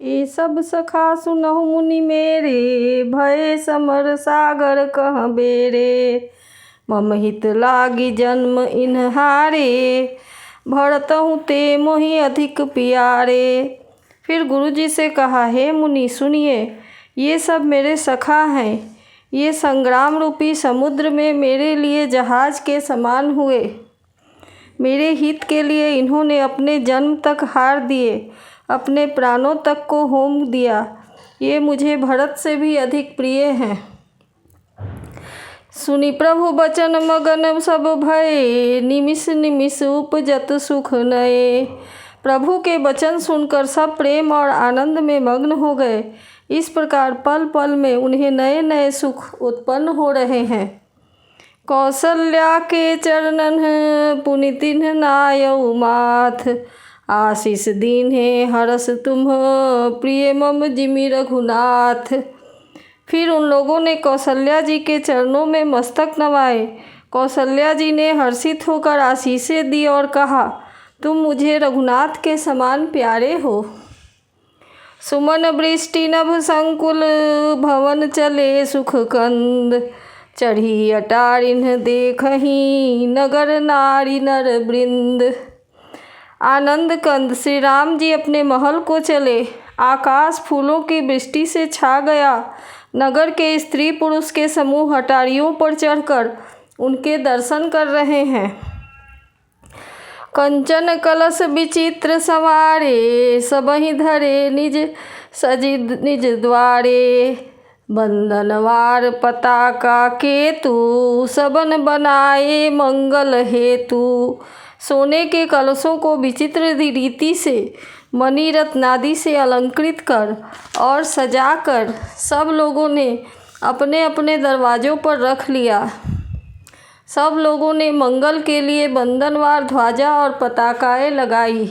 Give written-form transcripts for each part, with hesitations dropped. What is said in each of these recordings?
ये सब सखा सुनहु मुनि मेरे, भय समर सागर कह बेरे। मम हित लागी जन्म इन्हारे, भरतहु ते मोहि अधिक प्यारे। फिर गुरु जी से कहा, हे मुनि सुनिए, ये सब मेरे सखा हैं। ये संग्राम रूपी समुद्र में मेरे लिए जहाज के समान हुए। मेरे हित के लिए इन्होंने अपने जन्म तक हार दिए, अपने प्राणों तक को होम दिया। ये मुझे भरत से भी अधिक प्रिय हैं। सुनि प्रभु बचन मगन सब भये, निमिष निमिष उपजत सुख नये। प्रभु के वचन सुनकर सब प्रेम और आनंद में मग्न हो गए। इस प्रकार पल पल में उन्हें नए नए सुख उत्पन्न हो रहे हैं। कौसल्या के चरणन पुनितिन नायउ माथ, आशीष दीन्हे हरस तुम प्रिय मम जिमि रघुनाथ। फिर उन लोगों ने कौशल्या जी के चरणों में मस्तक नवाए। कौशल्या जी ने हर्षित होकर आशीषें दी और कहा, तुम मुझे रघुनाथ के समान प्यारे हो। सुमन वृष्टि नभ संकुल, भवन चले सुख कंद। चढ़ी अटारिन देखहि, नगर नारी नर वृंद। आनंद कंद श्री राम जी अपने महल को चले। आकाश फूलों की वृष्टि से छा गया। नगर के स्त्री पुरुष के समूह अटारियों पर चढ़कर उनके दर्शन कर रहे हैं। कंचन कलश विचित्र संवारे, सबहि धरे निज सजिद निज द्वारे। बंदनवार पताका केतु, सबन बनाए मंगल हेतु। सोने के कलशों को विचित्र रीति से मणि रत्नादि से अलंकृत कर और सजाकर सब लोगों ने अपने अपने दरवाज़ों पर रख लिया। सब लोगों ने मंगल के लिए बंदनवार ध्वजा और पताकाएं लगाई।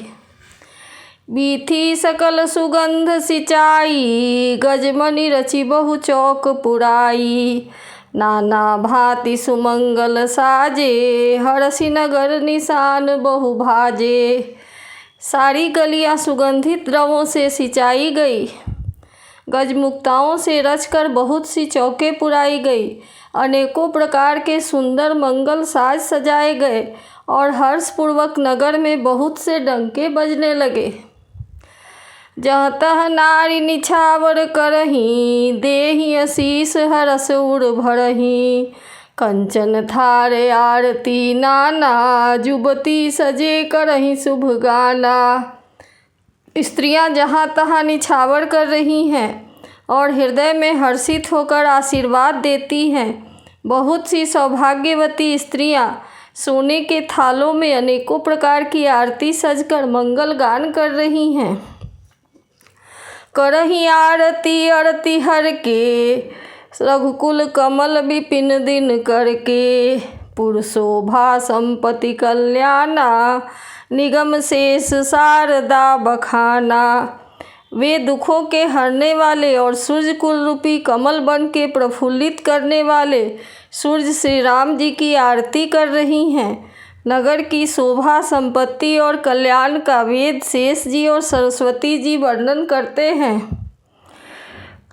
बीथी सकल सुगंध सिंचाई, गजमणि रचि बहु चौक पुराई। नाना भांति सुमंगल साजे, हरषि नगर निशान बहु भाजे। सारी गलियां सुगंधित द्रवों से सिंचाई गई। गजमुक्ताओं से रचकर बहुत सी चौकें पुराई गई। अनेकों प्रकार के सुंदर मंगल साज सजाए गए और हर्षपूर्वक नगर में बहुत से डंके बजने लगे। जहाँ तहाँ नारी निछावर करहीं, देहि आशीष हरष उर भरहीं। कंचन थार आरती नाना, जुबती सजे करहीं शुभ गाना। स्त्रियां जहाँ तहाँ निछावर कर रही हैं और हृदय में हर्षित होकर आशीर्वाद देती हैं। बहुत सी सौभाग्यवती स्त्रियां सोने के थालों में अनेकों प्रकार की आरती सजकर मंगल गान कर रही हैं। करही आरती अरति हर के, रघुकुल कमल विपिन दिन करके। पुरशोभा संपत्ति कल्याणा, निगम शेष शारदा बखाना। वे दुखों के हरने वाले और सूर्यकुल रूपी कमल बन के प्रफुल्लित करने वाले सूर्य श्री राम जी की आरती कर रही हैं। नगर की शोभा संपत्ति और कल्याण का वेद शेष जी और सरस्वती जी वर्णन करते हैं।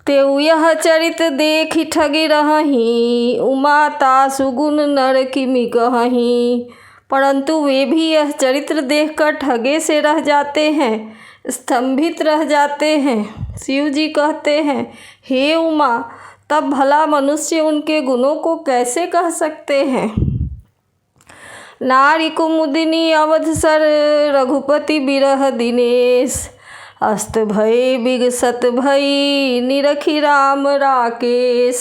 तेउ यह चरित देखि ठगी रहहीं, उमाता सुगुण नर किमि कहहीं। परंतु वे भी यह चरित्र देखकर ठगे से रह जाते हैं, स्तंभित रह जाते हैं। शिव जी कहते हैं, हे उमा, तब भला मनुष्य उनके गुणों को कैसे कह सकते हैं। नारी कुमुदिनी अवधसर, रघुपति बिरह दिनेश। अस्त भय विगसत भई, निरखी राम राकेश।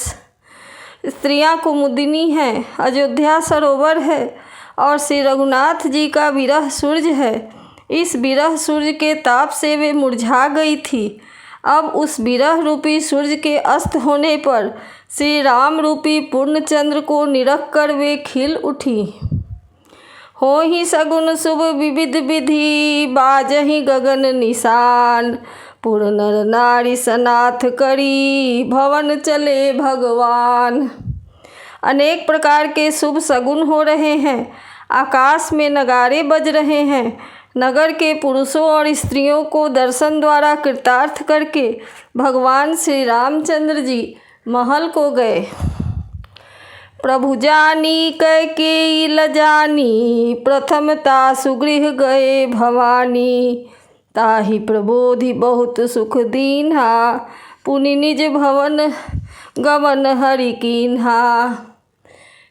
स्त्रियां कुमुदिनी हैं, अयोध्या सरोवर है और श्री रघुनाथ जी का विरह सूर्य है। इस विरह सूर्य के ताप से वे मुरझा गई थी। अब उस विरह रूपी सूर्य के अस्त होने पर श्री राम रूपी पूर्ण चंद्र को निरख कर वे खिल उठी। हो ही सगुन शुभ विविध विधि, बाजहि गगन निशान। पुर नर नारी सनाथ करी, भवन चले भगवान। अनेक प्रकार के शुभ सगुन हो रहे हैं। आकाश में नगारे बज रहे हैं। नगर के पुरुषों और स्त्रियों को दर्शन द्वारा कृतार्थ करके भगवान श्री रामचंद्र जी महल को गए। प्रभु जानी कैकेयी लजानी, प्रथमता सुगृह गए भवानी। ताहि प्रबोधि बहुत सुख दीन्हा, पुनि निज भवन गमन हरि कीन्हा।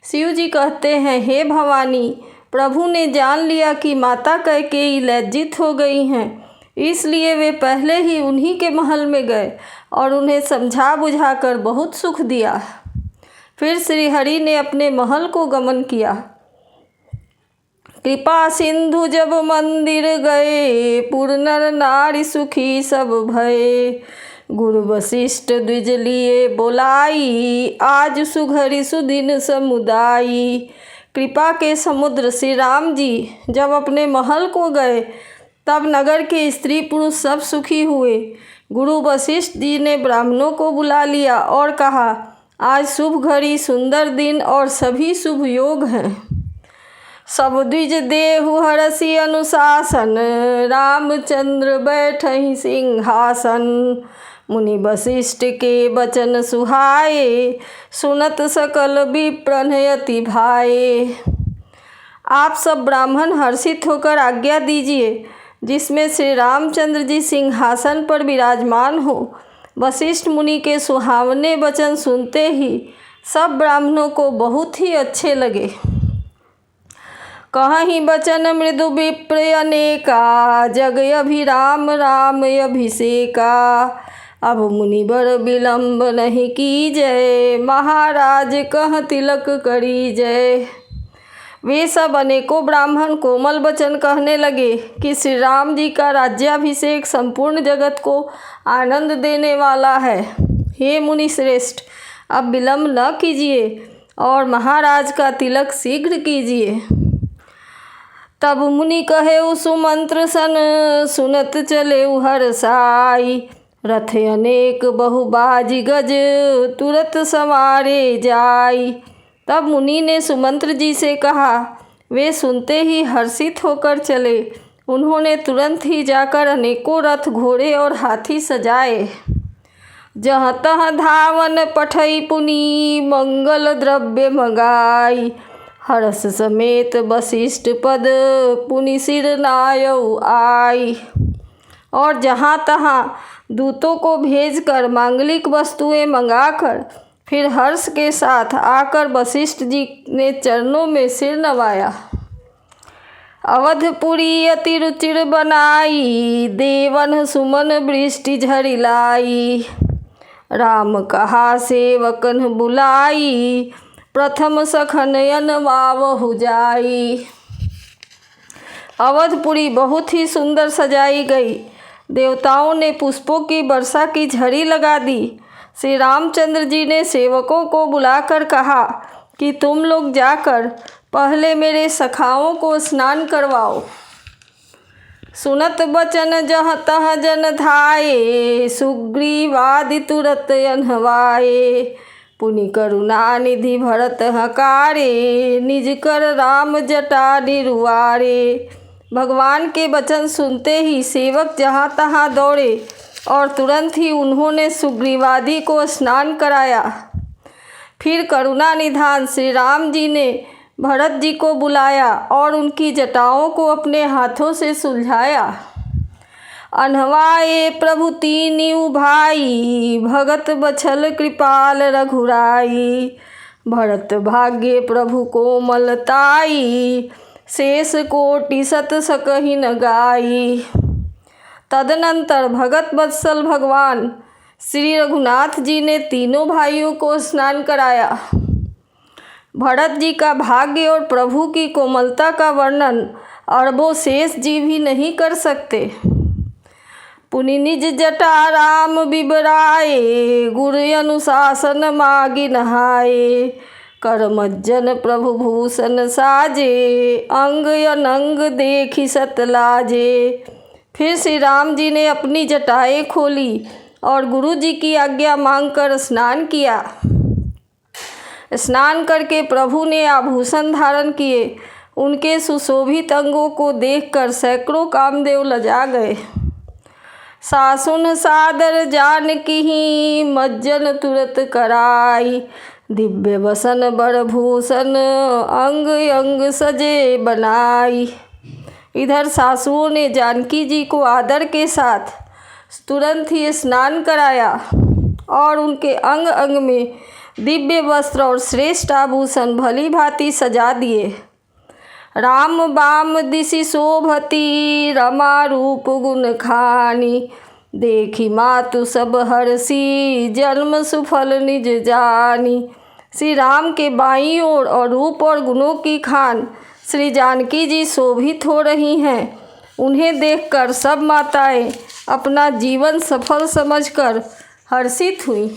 शिव जी कहते हैं, हे भवानी, प्रभु ने जान लिया कि माता कैकेयी लज्जित हो गई हैं, इसलिए वे पहले ही उन्हीं के महल में गए और उन्हें समझा बुझाकर बहुत सुख दिया। फिर श्री हरि ने अपने महल को गमन किया। कृपा सिंधु जब मंदिर गए, पुर नर नारी सुखी सब भये। गुरु वशिष्ठ द्विज लिए बोलाई, आज सुघरी सुदिन समुदाई। कृपा के समुद्र श्री राम जी जब अपने महल को गए, तब नगर के स्त्री पुरुष सब सुखी हुए। गुरु वशिष्ठ जी ने ब्राह्मणों को बुला लिया और कहा, आज शुभ घड़ी, सुंदर दिन और सभी शुभ योग हैं। सब द्विज देहु हरसि अनुशासन, रामचंद्र बैठहि सिंहासन। मुनि वशिष्ठ के बचन सुहाए, सुनत सकल विप्रन अति भाए। आप सब ब्राह्मण हर्षित होकर आज्ञा दीजिए, जिसमें श्री रामचंद्र जी सिंहासन पर विराजमान हो। वशिष्ठ मुनि के सुहावने वचन सुनते ही सब ब्राह्मणों को बहुत ही अच्छे लगे। कहहि बचन मृदु विप्र अनेका, जग अभिराम राम अभिषेका। अब मुनिवर विलंब नहीं कीजय, महाराज कह तिलक करी जय। वे सब अनेकों ब्राह्मण कोमल वचन कहने लगे कि श्री राम जी का राज्याभिषेक संपूर्ण जगत को आनंद देने वाला है। हे मुनि श्रेष्ठ, अब विलंब न कीजिए और महाराज का तिलक शीघ्र कीजिए। तब मुनि कहे सुमंत्र सन, सुनत चले हर्षाई। रथ अनेक बहुबाजी गज, तुरत सवारे जाई। तब मुनि ने सुमंत्र जी से कहा। वे सुनते ही हर्षित होकर चले। उन्होंने तुरंत ही जाकर अनेकों रथ, घोड़े और हाथी सजाए। जहाँ तहाँ धावन पठई पुनि, मंगल द्रव्य मंगाई। हर्ष समेत वशिष्ठ पद, पुनि सिर नायउ आई। और जहाँ तहाँ दूतों को भेजकर मांगलिक वस्तुएं मंगाकर फिर हर्ष के साथ आकर वशिष्ठ जी ने चरणों में सिर नवाया। अवधपुरी अति रुचिर बनाई, देवन सुमन वृष्टि झरि लाई। राम कहा सेवकन बुलाई, प्रथम सखन अनवावहु जाई। अवधपुरी बहुत ही सुंदर सजाई गई। देवताओं ने पुष्पों की वर्षा की झड़ी लगा दी। श्री रामचंद्र जी ने सेवकों को बुलाकर कहा कि तुम लोग जाकर पहले मेरे सखाओं को स्नान करवाओ। सुनत बचन जहाँ तहाँ जन धाये, सुग्रीवादि तुरत अनहवाए। पुनि करुणा निधि भरत हकारे, निज कर राम जटा निरुआरे। भगवान के वचन सुनते ही सेवक जहाँ तहाँ दौड़े और तुरंत ही उन्होंने सुग्रीवादि को स्नान कराया। फिर करुणा निधान श्री राम जी ने भरत जी को बुलाया और उनकी जटाओं को अपने हाथों से सुलझाया। अनहवाए प्रभु तीनिउ भाई, भगत बछल कृपाल रघुराई। भरत भाग्य प्रभु कोमलताई, शेष कोटि सत सकहि न गाई। तदनंतर भगत वत्सल भगवान श्री रघुनाथ जी ने तीनों भाइयों को स्नान कराया। भरत जी का भाग्य और प्रभु की कोमलता का वर्णन अरबों शेष जी भी नहीं कर सकते। पुनि निज जटा राम बिबराए, गुर अनुशासन मागी नहाए। करमज्जन प्रभु भूषण साजे, अंग अनंग देखी सतलाजे। फिर श्री राम जी ने अपनी जटाएं खोली और गुरु जी की आज्ञा मांगकर स्नान किया। स्नान करके प्रभु ने आभूषण धारण किए। उनके सुशोभित अंगों को देखकर सैकड़ों कामदेव लजा गए। सासुन सादर जानकी मज्जन तुरत कराई, दिव्य वसन बड़भूषण अंग अंग सजे बनाई। इधर सासुओं ने जानकी जी को आदर के साथ तुरंत ही स्नान कराया और उनके अंग अंग में दिव्य वस्त्र और श्रेष्ठ आभूषण भली भांति सजा दिए। राम बाम दिशि शोभती रमा रूप गुण खानी, देखी मातु सब हर्षी जन्म सुफल निज जानी। श्री राम के बाईं ओर और रूप और गुणों की खान श्री जानकी जी शोभित हो रही हैं। उन्हें देखकर सब माताएं अपना जीवन सफल समझकर हर्षित हुई।